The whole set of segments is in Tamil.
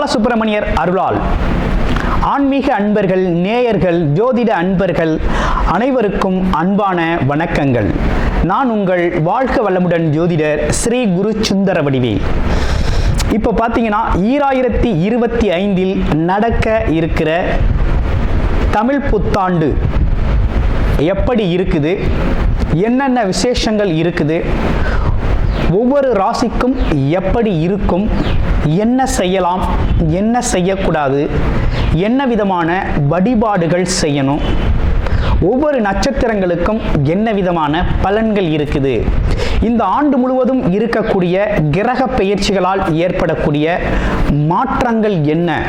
பாலசுப்பிரமணியர் அருளால் ஆன்மீக அன்பர்கள், நேயர்கள், ஜோதிட அன்பர்கள் அனைவருக்கும் அன்பான வணக்கங்கள். நான் உங்கள் வாழ்க வளமுடன் ஜோதிடர் ஸ்ரீ குரு சுந்தர வடிவேல். இப்போ பார்த்தீங்கன்னா 2025 நடக்க இருக்கிற தமிழ் புத்தாண்டு எப்படி இருக்குது, என்னென்ன விசேஷங்கள் இருக்குது, ஒவ்வொரு ராசிக்கும் எப்படி இருக்கும், என்ன செய்யலாம், என்ன செய்யக்கூடாது, என்ன விதமான வழிபாடுகள் செய்யணும், ஒவ்வொரு நட்சத்திரங்களுக்கும் என்ன விதமான பலன்கள் இருக்குது, இந்த ஆண்டு முழுவதும் இருக்கக்கூடிய கிரக பெயர்ச்சிகளால் ஏற்படக்கூடிய மாற்றங்கள் என்ன,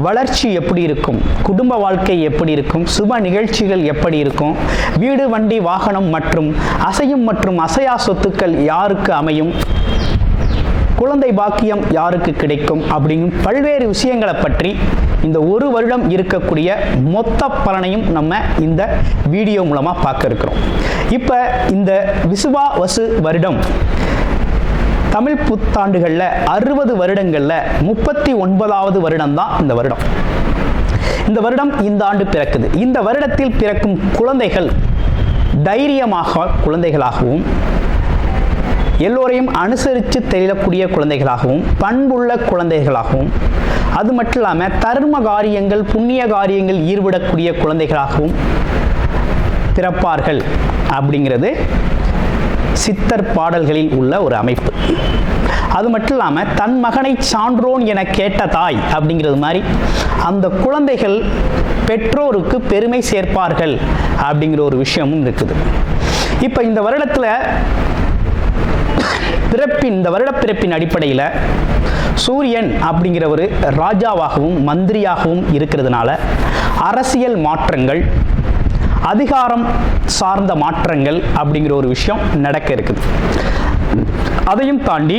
வளர்ச்சி எப்படி இருக்கும், குடும்ப வாழ்க்கை எப்படி இருக்கும், சுப நிகழ்ச்சிகள் எப்படி இருக்கும், வீடு, வண்டி, வாகனம் மற்றும் அசையும் மற்றும் அசையா சொத்துக்கள் யாருக்கு அமையும், குழந்தை பாக்கியம் யாருக்கு கிடைக்கும் அப்படிங்கும் பல்வேறு விஷயங்களை பற்றி இந்த ஒரு வருடம் இருக்கக்கூடிய மொத்த பலனையும் நம்ம இந்த வீடியோ மூலமா பார்க்க இருக்கிறோம். இப்போ இந்த விசுவாவசு வருடம் தமிழ் புத்தாண்டுகளில் 60 வருடங்களில் 39வது வருடம் தான் இந்த வருடம். இந்த வருடம் இந்த ஆண்டு பிறக்குது. இந்த வருடத்தில் பிறக்கும் குழந்தைகள் தைரியமாக குழந்தைகளாகவும், எல்லோரையும் அனுசரித்து தெரியக்கூடிய குழந்தைகளாகவும், பண்புள்ள குழந்தைகளாகவும், அது மட்டும் இல்லாமல் தர்ம காரியங்கள், புண்ணிய காரியங்கள் ஈடுபடக்கூடிய குழந்தைகளாகவும் பிறப்பார்கள் அப்படிங்கிறது சித்தர் பாடல்களில் உள்ள ஒரு அமைப்பு. அது மட்டும் இல்லாமல் தன் மகனை சான்றோன் என கேட்ட தாய் அப்படிங்கிறது மாதிரி அந்த குழந்தைகள் பெற்றோருக்கு பெருமை சேர்ப்பார்கள் அப்படிங்கிற ஒரு விஷயமும் இருக்குது. இப்போ இந்த வருடத்தில் இந்த வருட பிறப்பின் அடிப்படையில் சூரியன் அப்படிங்கிற ஒரு ராஜாவாகவும் மந்திரியாகவும் இருக்கிறதுனால அரசியல் மாற்றங்கள், அதிகாரம் சார்ந்த மாற்றங்கள் அப்படிங்கிற ஒரு விஷயம் நடக்க இருக்குது. அதையும் தாண்டி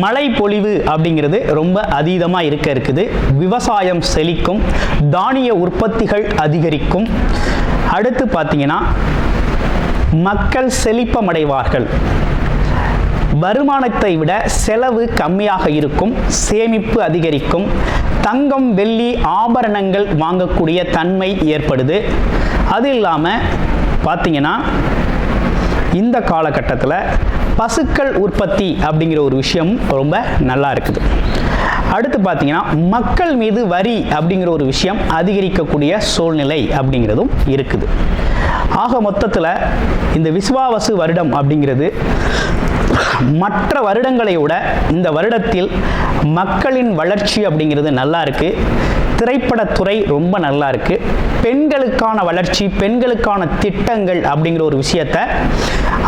மழை பொழிவு அப்படிங்கிறது ரொம்ப அதீதமாக இருக்குது. விவசாயம் செழிக்கும், தானிய உற்பத்திகள் அதிகரிக்கும். அடுத்து பார்த்தீங்கன்னா மக்கள் செழிப்பமடைவார்கள். வருமானத்தை விட செலவு கம்மியாக இருக்கும், சேமிப்பு அதிகரிக்கும், தங்கம், வெள்ளி, ஆபரணங்கள் வாங்கக்கூடிய தன்மை ஏற்படுது. அது இல்லாமல் பார்த்தீங்கன்னா இந்த காலகட்டத்தில் பசுக்கள் உற்பத்தி அப்படிங்கிற ஒரு விஷயம் ரொம்ப நல்லா இருக்குது. அடுத்து பார்த்தீங்கன்னா மக்கள் மீது வரி அப்படிங்கிற ஒரு விஷயம் அதிகரிக்கக்கூடிய சூழ்நிலை அப்படிங்கிறதும் இருக்குது. ஆக மொத்தத்தில் இந்த விசுவாவசு வருடம் அப்படிங்கிறது மற்ற வருடங்களை விட இந்த வருடத்தில் மக்களின் வளர்ச்சி அப்படிங்கிறது நல்லா இருக்கு. திரைப்படத்துறை ரொம்ப நல்லா இருக்கு. பெண்களுக்கான வளர்ச்சி, பெண்களுக்கான திட்டங்கள் அப்படிங்கிற ஒரு விஷயத்தை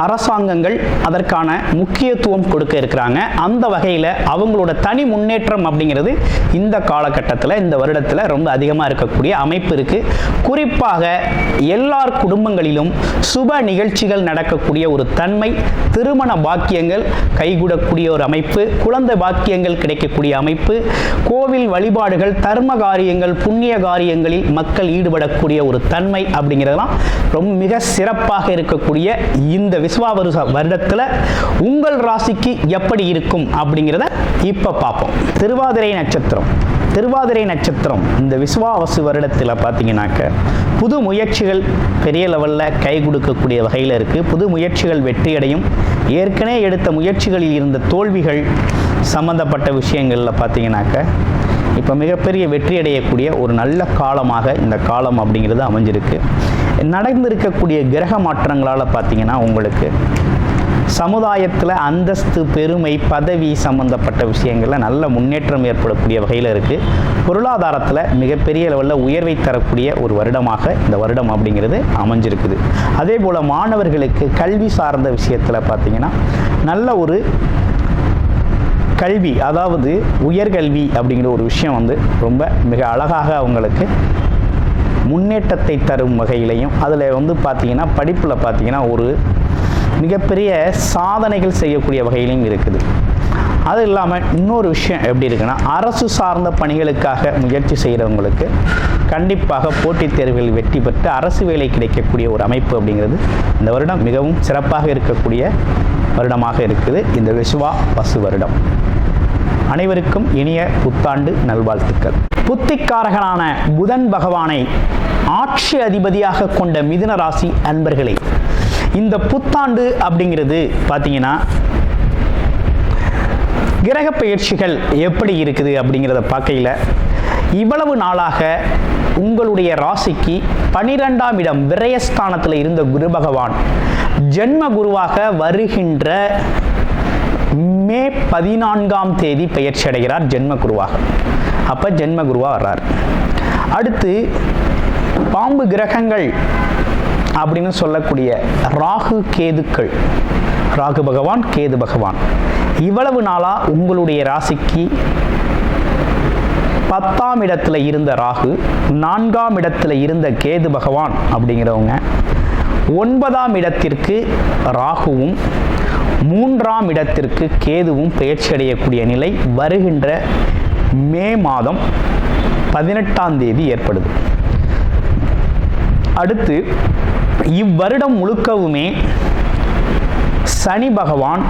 அரசாங்கங்கள் அதற்கான முக்கியத்துவம் கொடுக்க இருக்கிறாங்க. அந்த வகையில் அவங்களோட தனி முன்னேற்றம் அப்படிங்கிறது இந்த காலகட்டத்தில், இந்த வருடத்தில் ரொம்ப அதிகமாக இருக்கக்கூடிய அமைப்பு இருக்கு. குறிப்பாக எல்லார் குடும்பங்களிலும் சுப நிகழ்ச்சிகள் நடக்கக்கூடிய ஒரு தன்மை, திருமண பாக்கியங்கள் கைகூடக்கூடிய ஒரு அமைப்பு, குழந்தை பாக்கியங்கள் கிடைக்கக்கூடிய அமைப்பு, கோவில் வழிபாடுகள், தர்ம காரியங்கள், புண்ணிய காரியங்களில் மக்கள் ஈடுபடக்கூடிய ஒரு தன்மை அப்படிங்கிறதெல்லாம் ரொம்ப மிக சிறப்பாக இருக்கக்கூடிய இந்த விசுவாவசு வருடத்தில் உங்கள் ராசிக்கு எப்படி இருக்கும் அப்படிங்கிறத இப்போ பார்ப்போம். திருவாதிரை நட்சத்திரம் இந்த விசுவாவசு வருடத்தில் பார்த்தீங்கன்னாக்க புது முயற்சிகள் பெரிய லெவலில் கை கொடுக்கக்கூடிய வகையில் இருக்குது. புது முயற்சிகள் வெற்றியடையும். ஏற்கனவே எடுத்த முயற்சிகளில் இருந்த தோல்விகள் சம்பந்தப்பட்ட விஷயங்களில் பார்த்தீங்கன்னாக்க இப்போ மிகப்பெரிய வெற்றி அடையக்கூடிய ஒரு நல்ல காலமாக இந்த காலம் அப்படிங்கிறது அமைஞ்சிருக்கு. நடந்திருக்கக்கூடிய கிரக மாற்றங்களால் பார்த்தீங்கன்னா உங்களுக்கு சமுதாயத்தில் அந்தஸ்து, பெருமை, பதவி சம்பந்தப்பட்ட விஷயங்களில் நல்ல முன்னேற்றம் ஏற்படக்கூடிய வகையில் இருக்குது. பொருளாதாரத்தில் மிகப்பெரிய லெவலில் உயர்வை தரக்கூடிய ஒரு வருடமாக இந்த வருடம் அப்படிங்கிறது அமைஞ்சிருக்குது. அதே போல் மாணவர்களுக்கு கல்வி சார்ந்த விஷயத்தில் பார்த்தீங்கன்னா நல்ல ஒரு கல்வி, அதாவது உயர்கல்வி அப்படிங்கிற ஒரு விஷயம் ரொம்ப மிக அழகாக அவங்களுக்கு முன்னேற்றத்தை தரும் வகையிலையும், அதில் பார்த்தீங்கன்னா படிப்பில் பார்த்தீங்கன்னா ஒரு மிகப்பெரிய சாதனைகள் செய்யக்கூடிய வகையிலையும் இருக்குது. அது இல்லாமல் இன்னொரு விஷயம் எப்படி இருக்குன்னா, அரசு சார்ந்த பணிகளுக்காக முயற்சி செய்கிறவங்களுக்கு கண்டிப்பாக போட்டித் தேர்வுகளில் வெற்றி பெற்று அரசு வேலை கிடைக்கக்கூடிய ஒரு அமைப்பு அப்படிங்கிறது இந்த வருடம் மிகவும் சிறப்பாக இருக்கக்கூடிய வருடமாக இருக்குது இந்த விசுவாவசு வருடம். அனைவருக்கும் இனிய புத்தாண்டு நல்வாழ்த்துக்கள். புத்திக்காரகனான புதன் பகவானை ஆட்சி அதிபதியாக கொண்ட மிதுன ராசி அன்பர்களே, இந்த புத்தாண்டு அப்படிங்கிறது பார்த்தீங்கன்னா கிரக பயிற்சிகள் எப்படி இருக்குது அப்படிங்கிறத பார்க்கையில், இவ்வளவு நாளாக உங்களுடைய ராசிக்கு 12ஆம் இடம் விரயஸ்தானத்தில் இருந்த குரு பகவான் ஜென்ம குருவாக வருகின்ற மே 14ஆம் தேதி பயிற்சி அடைகிறார் ஜென்ம குருவாக. அப்போ ஜென்ம குருவாக வர்றார். அடுத்து பாம்பு கிரகங்கள் அப்படின்னு சொல்லக்கூடிய ராகு கேதுக்கள், ராகு பகவான் கேது பகவான் இவ்வளவு நாளாக உங்களுடைய ராசிக்கு 10ஆம் இடத்துல இருந்த ராகு, 4ஆம் இடத்துல இருந்த கேது பகவான் அப்படிங்கிறவங்க 9ஆம் இடத்திற்கு ராகுவும் 3ஆம் இடத்திற்கு கேதுவும் பயிற்சி அடையக்கூடிய நிலை வருகின்ற மே மாதம் 18ஆம் தேதி ஏற்படுது. அடுத்து இவ்வருடம் முழுக்கவுமே சனி பகவான்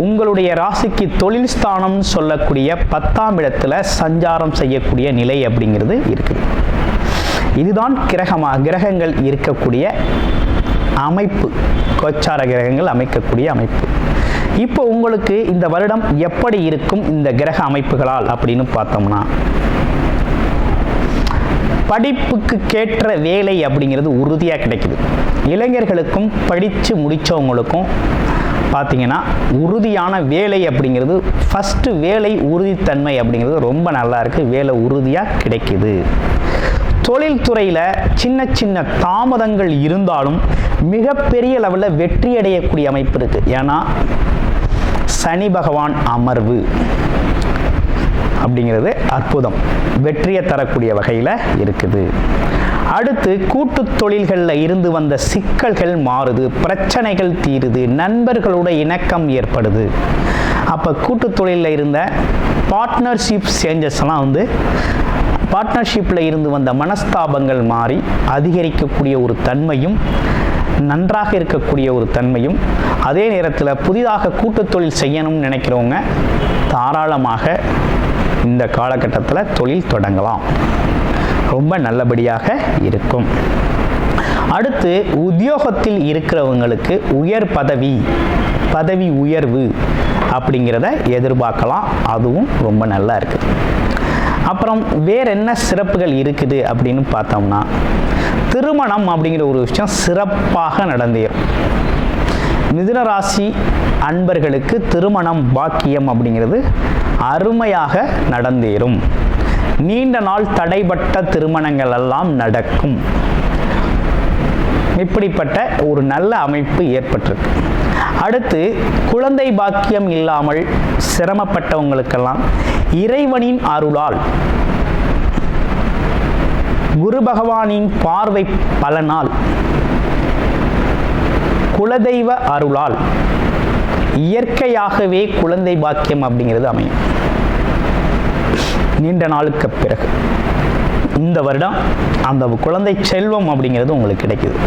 உங்களுடைய ராசிக்கு தொழில் ஸ்தானம் சொல்லக்கூடிய 10ஆம் இடத்துல சஞ்சாரம் செய்யக்கூடிய நிலை அப்படிங்கிறது இருக்குது. இதுதான் கிரகங்கள் இருக்கக்கூடிய அமைப்பு, கோச்சார கிரகங்கள் அமைக்கக்கூடிய அமைப்பு. இப்போ உங்களுக்கு இந்த வருடம் எப்படி இருக்கும் இந்த கிரக அமைப்புகளால் அப்படின்னு பார்த்தோம்னா, படிப்புக்கு கேட்ட வேலை அப்படிங்கிறது உறுதியாக கிடைக்குது. இளைஞர்களுக்கும் படித்து முடித்தவங்களுக்கும் பார்த்தீங்கன்னா உறுதியான வேலை அப்படிங்கிறது, ஃபஸ்ட்டு வேலை உறுதித்தன்மை அப்படிங்கிறது ரொம்ப நல்லா இருக்குது, வேலை உறுதியாக கிடைக்குது. தொழில்துறையில் சின்ன சின்ன தாமதங்கள் இருந்தாலும் மிகப்பெரிய லெவலில் வெற்றி அடையக்கூடிய அமைப்பு இருக்குது. ஏன்னா சனி பகவான் அமர்வு அப்படிங்கிறது அற்புதம், வெற்றியை தரக்கூடிய வகையில் இருக்குது. அடுத்து கூட்டு தொழில்களில் இருந்து வந்த சிக்கல்கள் மாறுது, பிரச்சனைகள் தீருது, நண்பர்களோட இணக்கம் ஏற்படுது. அப்போ கூட்டு தொழிலில் இருந்த பார்ட்னர்ஷிப் சேஞ்சஸ்லாம் பார்ட்னர்ஷிப்பில் இருந்து வந்த மனஸ்தாபங்கள் மாறி அதிகரிக்கக்கூடிய ஒரு தன்மையும், நன்றாக இருக்கக்கூடிய ஒரு தன்மையும், அதே நேரத்தில் புதிதாக கூட்டு தொழில் செய்யணும்னு நினைக்கிறவங்க தாராளமாக இந்த காலகட்டத்தில் தொழில் தொடங்கலாம், ரொம்ப நல்லபடியாக இருக்கும். அடுத்து உத்தியோகத்தில் இருக்கிறவங்களுக்கு உயர் பதவி உயர்வு அப்படிங்கிறத எதிர்பார்க்கலாம், அதுவும் ரொம்ப நல்லா இருக்குது. அப்புறம் வேற என்ன சிறப்புகள் இருக்குது அப்படின்னு பார்த்தோம்னா, திருமணம் அப்படிங்கிற ஒரு விஷயம் சிறப்பாக நடந்தேறும். மிதுன ராசி அன்பர்களுக்கு திருமணம் பாக்கியம் அப்படிங்கிறது அருமையாக நடந்தேறும். நீண்ட நாள் தடைப்பட்ட திருமணங்கள் எல்லாம் நடக்கும். இப்படிப்பட்ட ஒரு நல்ல அமைப்பு ஏற்பட்டிருக்கு. அடுத்து குழந்தை பாக்கியம் இல்லாமல் சிரமப்பட்டவங்களுக்கெல்லாம் இறைவனின் அருளால், குரு பகவானின் பார்வை பலனால், குலதெய்வ அருளால் இயற்கையாகவே குழந்தை பாக்கியம் அப்படிங்கிறது அமையும். நீண்ட நாளுக்கு பிறகு இந்த வருடம் அந்த குழந்தை செல்வம் அப்படிங்கிறது உங்களுக்கு கிடைக்குது.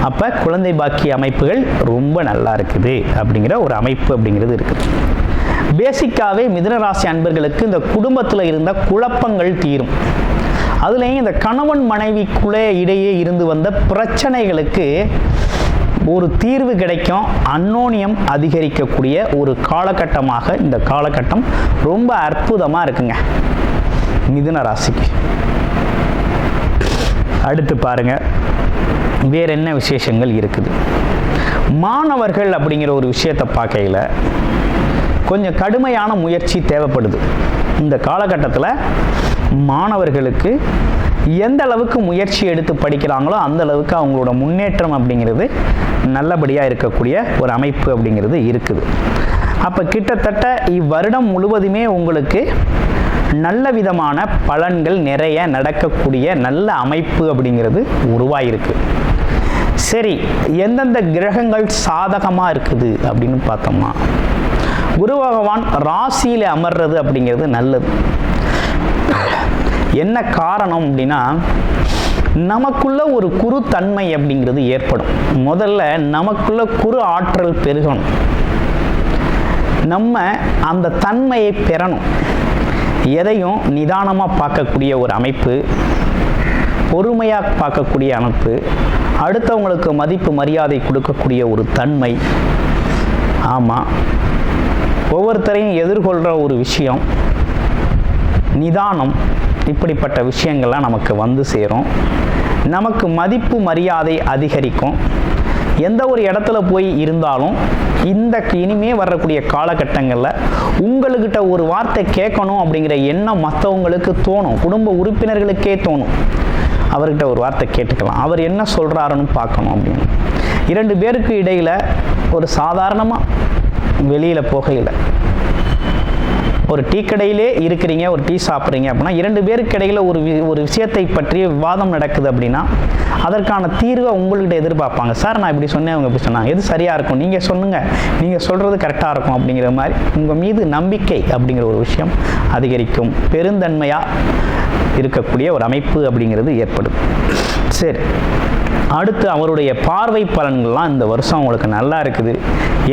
அப்போ குழந்தை பாக்கிய அமைப்புகள் ரொம்ப நல்லா இருக்குது அப்படிங்கிற ஒரு அமைப்பு அப்படிங்கிறது இருக்குது. பேசிக்காகவே மிதுனராசி அன்பர்களுக்கு இந்த குடும்பத்தில் இருந்த குழப்பங்கள் தீரும். அதுலேயும் இந்த கணவன் மனைவிக்குள்ளே இடையே இருந்து வந்த பிரச்சனைகளுக்கு ஒரு தீர்வு கிடைக்கும். அன்னோனியம் அதிகரிக்கக்கூடிய ஒரு காலகட்டமாக இந்த காலகட்டம் ரொம்ப அற்புதமாக இருக்குங்க மிதுன ராசிக்கு. அடுத்து பாருங்க வேற என்ன விசேஷங்கள் இருக்குது. மாணவர்கள் அப்படிங்கிற ஒரு விஷயத்தை பார்க்கையில் கொஞ்சம் கடுமையான முயற்சி தேவைப்படுது. இந்த காலகட்டத்தில் மாணவர்களுக்கு எந்த அளவுக்கு முயற்சி எடுத்து படிக்கிறாங்களோ அந்த அளவுக்கு அவங்களோட முன்னேற்றம் அப்படிங்கிறது நல்லபடியாக இருக்கக்கூடிய ஒரு அமைப்பு அப்படிங்கிறது இருக்குது. அப்போ கிட்டத்தட்ட இவ்வருடம் முழுவதுமே உங்களுக்கு நல்ல விதமான பலன்கள் நிறைய நடக்கக்கூடிய நல்ல அமைப்பு அப்படிங்கிறது உருவாயிருக்கு. சரி, எந்தெந்த கிரகங்கள் சாதகமாக இருக்குது அப்படின்னு பார்த்தோம்னா, குரு பகவான் ராசியில் அமர்றது அப்படிங்கிறது நல்லது. என்ன காரணம் அப்படின்னா, நமக்குள்ள ஒரு குரு தன்மை அப்படிங்கிறது ஏற்படும். முதல்ல நமக்குள்ள குரு ஆற்றல் பெருகணும். நம்ம அந்த தன்மையை பெறணும். எதையும் நிதானமாக பார்க்கக்கூடிய ஒரு அமைப்பு, பொறுமையாக பார்க்கக்கூடிய அமைப்பு, அடுத்தவங்களுக்கு மதிப்பு மரியாதை கொடுக்கக்கூடிய ஒரு தன்மை. ஆமாம், ஒவ்வொருத்தரையும் எதிர்கொள்கிற ஒரு விஷயம் நிதானம். இப்படிப்பட்ட விஷயங்கள்லாம் நமக்கு வந்து சேரும். நமக்கு மதிப்பு மரியாதை அதிகரிக்கும். எந்த ஒரு இடத்துல போய் இருந்தாலும் இந்த இனிமே வரக்கூடிய காலகட்டங்களில் உங்கள்கிட்ட ஒரு வார்த்தை கேட்கணும் அப்படிங்கிற எண்ணம் மற்றவங்களுக்கு தோணும். குடும்ப உறுப்பினர்களுக்கே தோணும். அவர்கிட்ட ஒரு வார்த்தை கேட்டுக்கலாம், அவர் என்ன சொல்கிறாருன்னு பார்க்கணும் அப்படின்னு. 2 பேருக்கு இடையில் ஒரு சாதாரணமாக வெளியில் போகையில் ஒரு டீ கடையிலே இருக்கிறீங்க, ஒரு டீ சாப்பிட்றீங்க அப்படின்னா 2 பேருக்கு இடையில் ஒரு விஷயத்தை பற்றி விவாதம் நடக்குது அப்படின்னா அதற்கான தீர்வை உங்கள்கிட்ட எதிர்பார்ப்பாங்க. சார் நான் இப்படி சொன்னேன், அவங்க இப்படி சொன்னாங்க, எது சரியாக இருக்கும், நீங்கள் சொல்லுங்கள், நீங்கள் சொல்கிறது கரெக்டாக இருக்கும் அப்படிங்கிற மாதிரி உங்கள் மீது நம்பிக்கை அப்படிங்கிற ஒரு விஷயம் அதிகரிக்கும். பெருந்தன்மையாக இருக்கக்கூடிய ஒரு அமைப்பு அப்படிங்கிறது ஏற்படும். சரி, அடுத்து அவருடைய பார்வை பலன்கள்லாம் இந்த வருஷம் உங்களுக்கு நல்லா இருக்குது.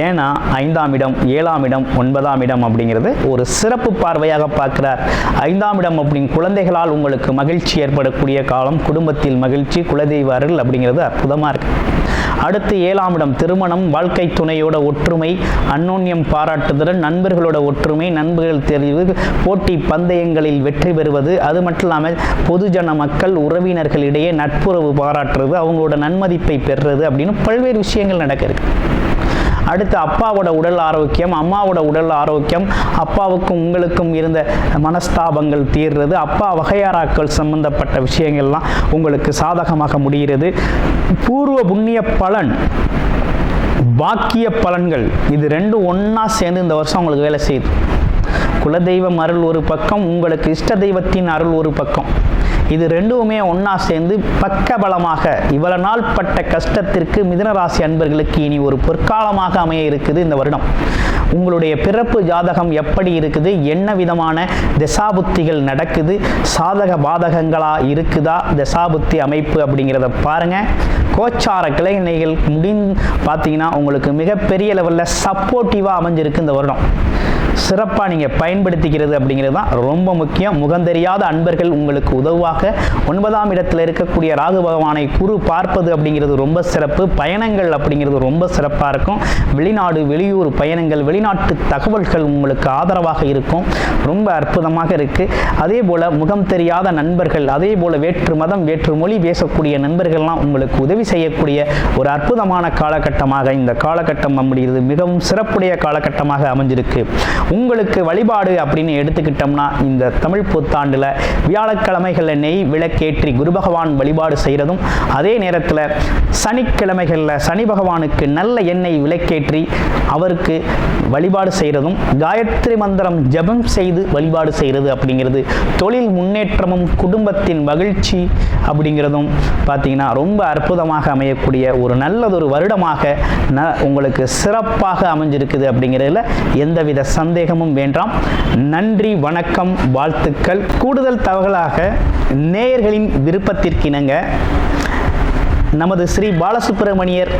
ஏன்னா 5ஆம் இடம், 7ஆம் இடம், 9ஆம் இடம் அப்படிங்கிறது ஒரு சிறப்பு பார்வையாக பார்க்கிறார். 5ஆம் இடம் அப்படிங்க குழந்தைகளால் உங்களுக்கு மகிழ்ச்சி ஏற்படக்கூடிய காலம், குடும்பத்தில் மகிழ்ச்சி, குலதெய்வ அருள் அப்படிங்கிறது அற்புதமாக இருக்குது. அடுத்து 7ஆம் இடம் திருமணம், வாழ்க்கை துணையோட ஒற்றுமை, அன்னோன்யம் பாராட்டுதல், நண்பர்களோட ஒற்றுமை, நண்பர்கள் தெரிவு, போட்டி பந்தயங்களில் வெற்றி பெறுவது, அது மட்டும் இல்லாமல் பொதுஜன மக்கள் உறவினர்களிடையே நட்புறவு பாராட்டுறது, அவங்களோட நன்மதிப்பை பெறுறது அப்படின்னு பல்வேறு விஷயங்கள் நடக்கிறது. அடுத்து அப்பாவோட உடல் ஆரோக்கியம், அம்மாவோட உடல் ஆரோக்கியம், அப்பாவுக்கும் உங்களுக்கும் இருந்த மனஸ்தாபங்கள் தீர்றது, அப்பா வகையாராக்கள் சம்பந்தப்பட்ட விஷயங்கள்லாம் உங்களுக்கு சாதகமாக முடிகிறது. பூர்வ புண்ணிய பலன், பாக்கிய பலன்கள், இது 2 ஒன்றா சேர்ந்து இந்த வருஷம் உங்களுக்கு வேலை செய்யுது. குலதெய்வம் அருள் ஒரு பக்கம், உங்களுக்கு இஷ்ட தெய்வத்தின் அருள் ஒரு பக்கம். இது 2மே ஒன்றா சேர்ந்து பக்கபலமாக இவ்வளவு நாள் பட்ட கஷ்டத்திற்கு மிதுனராசி அன்பர்களுக்கு இனி ஒரு பொற்காலமாக அமைய இருக்குது இந்த வருடம். உங்களுடைய பிறப்பு ஜாதகம் எப்படி இருக்குது, என்ன விதமான தசாபுத்திகள் நடக்குது, சாதக பாதகங்களா இருக்குதா தசாபுத்தி அமைப்பு அப்படிங்கிறத பாருங்க. கோச்சார கிளைநிலைகள் பார்த்தீங்கன்னா உங்களுக்கு மிகப்பெரிய லெவலில் சப்போர்ட்டிவாக அமைஞ்சிருக்கு இந்த வருடம். சிறப்பாக நீங்கள் பயன்படுத்திக்கிறது அப்படிங்கிறது தான் ரொம்ப முக்கியம். முகந்தெரியாத அன்பர்கள் உங்களுக்கு உதவுவாக. 9ஆம் இடத்தில் இருக்கக்கூடிய ராகு பகவானை குரு பார்ப்பது அப்படிங்கிறது ரொம்ப சிறப்பு. பயணங்கள் அப்படிங்கிறது ரொம்ப சிறப்பாக இருக்கும். வெளிநாடு வெளியூர் பயணங்கள், வெளிநாட்டு தகவல்கள் உங்களுக்கு ஆதரவாக இருக்கும். ரொம்ப அற்புதமாக இருக்குது. அதே போல் முகம் தெரியாத நண்பர்கள், அதே போல் வேற்று மதம் வேற்று மொழி பேசக்கூடிய நண்பர்கள்லாம் உங்களுக்கு உதவி செய்யக்கூடிய ஒரு அற்புதமான காலகட்டமாக இந்த காலகட்டம் அப்படிங்கிறது மிகவும் சிறப்புடைய காலகட்டமாக அமைஞ்சிருக்கு. உங்களுக்கு வழிபாடு அப்படின்னு எடுத்துக்கிட்டோம்னா இந்த தமிழ் புத்தாண்டில் வியாழக்கிழமைகளில் நெய் விளக்கேற்றி குரு பகவான் வழிபாடு செய்கிறதும், அதே நேரத்தில் சனிக்கிழமைகளில் சனி பகவானுக்கு நல்ல எண்ணெய் விளக்கேற்றி அவருக்கு வழிபாடு செய்கிறதும், காயத்ரி மந்திரம் ஜபம் செய்து வழிபாடு செய்கிறது அப்படிங்கிறது தொழில் முன்னேற்றமும் குடும்பத்தின் மகிழ்ச்சி அப்படிங்கிறதும் பார்த்தீங்கன்னா ரொம்ப அற்புதமாக அமையக்கூடிய ஒரு நல்லதொரு வருடமாக உங்களுக்கு சிறப்பாக அமைஞ்சிருக்குது அப்படிங்கிறதுல எந்தவித சந்தேகமும் வேண்டாம். நன்றி, வணக்கம், வாழ்த்துக்கள். கூடுதல் தகவலாக நேயர்களின் விருப்பத்திற்கிணங்க நமது ஸ்ரீ பாலசுப்பிரமணியர்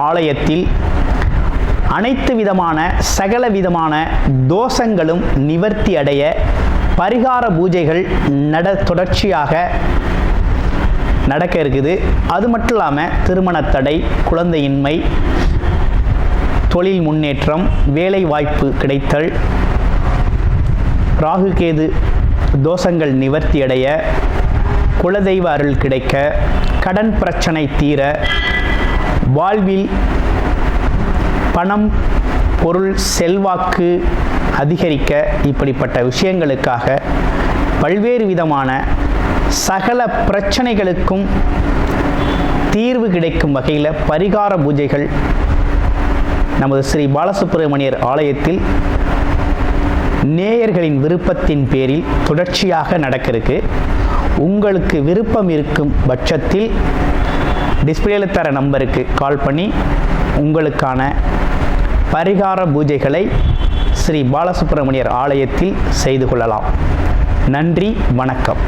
ஆலயத்தில் அனைத்து விதமான சகல விதமான தோஷங்களும் நிவர்த்தி அடைய பரிகார பூஜைகள் தொடர்ச்சியாக நடக்க இருக்குது. அது மட்டும் இல்லாமல் திருமண தடை, குழந்தையின்மை, தொழில் முன்னேற்றம், வேலை வாய்ப்பு கிடைத்தல், ராகு கேது தோஷங்கள் நிவர்த்தி அடைய, குலதெய்வ அருள் கிடைக்க, கடன் பிரச்சனை தீர, வாழ்வில் பணம் பொருள் செல்வாக்கு அதிகரிக்க, இப்படிப்பட்ட விஷயங்களுக்காக பல்வேறு விதமான சகல பிரச்சனைகளுக்கும் தீர்வு கிடைக்கும் வகையில் பரிகார பூஜைகள் நமது ஸ்ரீ பாலசுப்பிரமணியர் ஆலயத்தில் நேயர்களின் விருப்பத்தின் பேரில் தொடர்ச்சியாக நடக்கிறதுக்கு உங்களுக்கு விருப்பம் இருக்கும் பட்சத்தில் டிஸ்பிளேல தர நம்பருக்கு கால் பண்ணி உங்களுக்கான பரிகார பூஜைகளை ஸ்ரீ பாலசுப்பிரமணியர் ஆலயத்தில் செய்து கொள்ளலாம். நன்றி, வணக்கம்.